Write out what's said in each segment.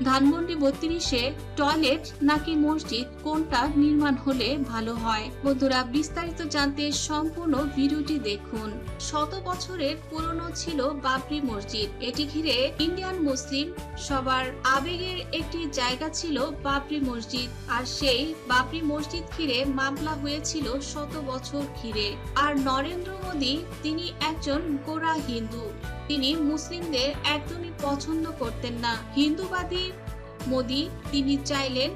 Dhanmondi 32-এ toilet নাকি মসজিদ কোনটা নির্মাণ হলে ভালো হয়? বন্ধুরা, বিস্তারিত জানতে সম্পূর্ণ ভিডিওটি দেখুন। শত বছরের পুরনো ছিল বাবরি মসজিদ। এটি ঘিরে ইন্ডিয়ান মুসলিম সবার আবেগের একটি জায়গা ছিল বাবরি মসজিদ। আর সেই বাবরি মসজিদ ঘিরে মামলা হয়েছিল শত বছর ঘিরে। আর নরেন্দ্র মোদী তিনি একজন গোঁড়া হিন্দু। তিনি মুসলিমদের একদমই পছন্দ করতেন না। হিন্দুবাদী মোদী তিনি চাইলেন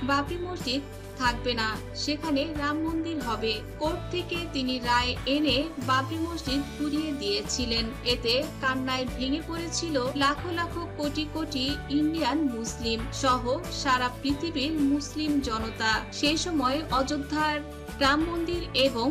বাবরি মসজিদ থাকবে না, সেখানে রাম মন্দির হবে। কোর্ট থেকে তিনি রায় এনে বাবরি মসজিদ ঘুরিয়ে দিয়েছিলেন। এতে কান্নায় ভেঙে পড়েছিল লাখো লাখো কোটি কোটি ইন্ডিয়ান মুসলিম সহ সারা পৃথিবীর মুসলিম জনতা। সেই সময় অযোধ্যার রাম মন্দির এবং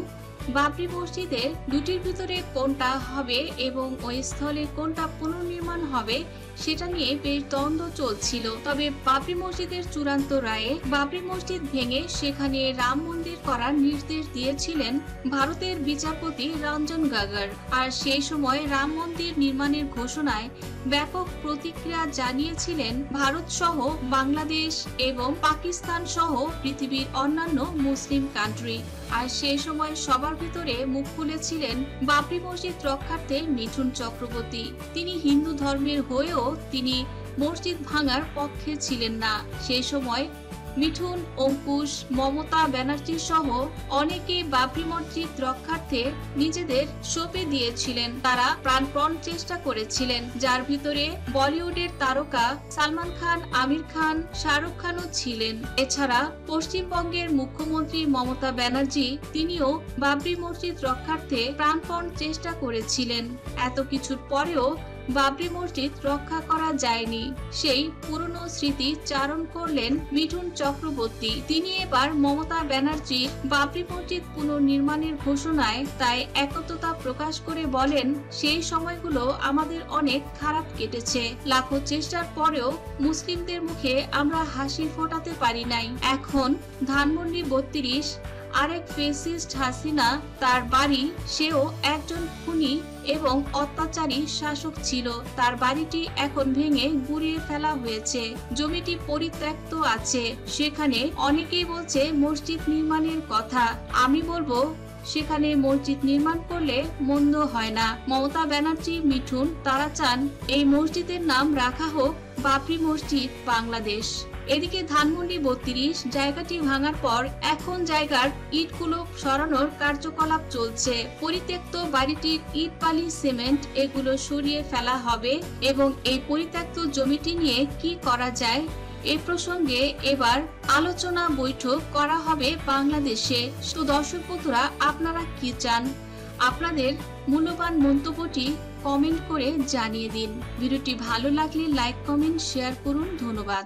বাবরি মসজিদের দুটির ভিতরে কোনটা হবে এবং ওই স্থলে কোনটা পুনর্নির্মাণ হবে সেটা নিয়ে বেশ দ্বন্দ্ব চলছিল। তবে বাবরি মসজিদের চূড়ান্ত রায়ে বাবরি মসজিদ ভেঙে সেখানে রাম মন্দির করার নির্দেশ দিয়েছিলেন ভারতের বিচারপতি রঞ্জন গগৈ। আর সেই সময় রাম মন্দির নির্মাণের ঘোষণায় ব্যাপক প্রতিক্রিয়া জানিয়েছিলেন ভারত সহ বাংলাদেশ এবং পাকিস্তান সহ পৃথিবীর অন্যান্য মুসলিম কান্ট্রি। আর সেই সময় সবার ভিতরে মুখ খুলেছিলেন বাবরি মসজিদ রক্ষার্থে মিঠুন চক্রবর্তী। তিনি হিন্দু ধর্মের হয়েও তিনি মসজিদ ভাঙার পক্ষে ছিলেন না। সেই সময় মিঠুন, অঙ্কুশ, মমতা ব্যানার্জি সহ অনেকে বাবরি মসজিদ রক্ষার্থে নিজেদের সঁপে দিয়েছিলেন। তারা প্রাণপণ চেষ্টা করেছিলেন, যার ভিতরে বলিউডের তারকা সালমান খান, আমির খান, শাহরুখ খানও ছিলেন। এছাড়া পশ্চিমবঙ্গের মুখ্যমন্ত্রী মমতা ব্যানার্জি তিনিও বাবরি মসজিদ রক্ষার্থে প্রাণপণ চেষ্টা করেছিলেন। এত কিছুর পরেও বাবরি মসজিদ রক্ষা করা যায়নি। সেই পুরনো স্মৃতি চারণ করলেন মিঠুন চক্রবর্তী। তিনি এবার মমতা ব্যানার্জির বাবরি মসজিদ পুনর্নির্মাণের ঘোষণায় তাই একত্রতা প্রকাশ করে বলেন, সেই সময়গুলো আমাদের অনেক খারাপ কেটেছে। লাখো চেষ্টার পরেও মুসলিমদের মুখে আমরা হাসি ফোটাতে পারি নাই। এখন ধানমন্ডি 32 আরেক ফেসিস্ট হাসিনা তার বাড়ি, সেও একজন খুনি এবং অত্যাচারী শাসক ছিল। তার বাড়িটি এখন ভেঙে গুড়িয়ে ফেলা হয়েছে। জমিটি পরিত্যক্ত আছে। সেখানে অনেকেই বলছে মসজিদ নির্মাণের কথা। আমি বলবো সেখানে মসজিদ নির্মাণ করলে মন্দ হয় না। মমতা ব্যানার্জি, মিঠুন তারা চান এই মসজিদের নাম রাখা হোক বাবরি মসজিদ বাংলাদেশ। এদিকে ধানমন্ডি 32 জায়গাটি ভাঙার পর এখন জায়গার ইটগুলো সরানোর কার্যকলাপ চলছে। পরিত্যক্ত বাড়িটির ইট, বালি, সিমেন্ট এগুলো সরিয়ে ফেলা হবে এবং এই পরিত্যক্ত জমিটি নিয়ে কি করা যায় এ প্রসঙ্গে এবার আলোচনা বৈঠক করা হবে বাংলাদেশে। তো দর্শক বন্ধুরা, আপনারা কি চান? আপনাদের মূল্যবান মন্তব্যটি কমেন্ট করে জানিয়ে দিন। ভিডিওটি ভালো লাগলে লাইক, কমেন্ট, শেয়ার করুন। ধন্যবাদ।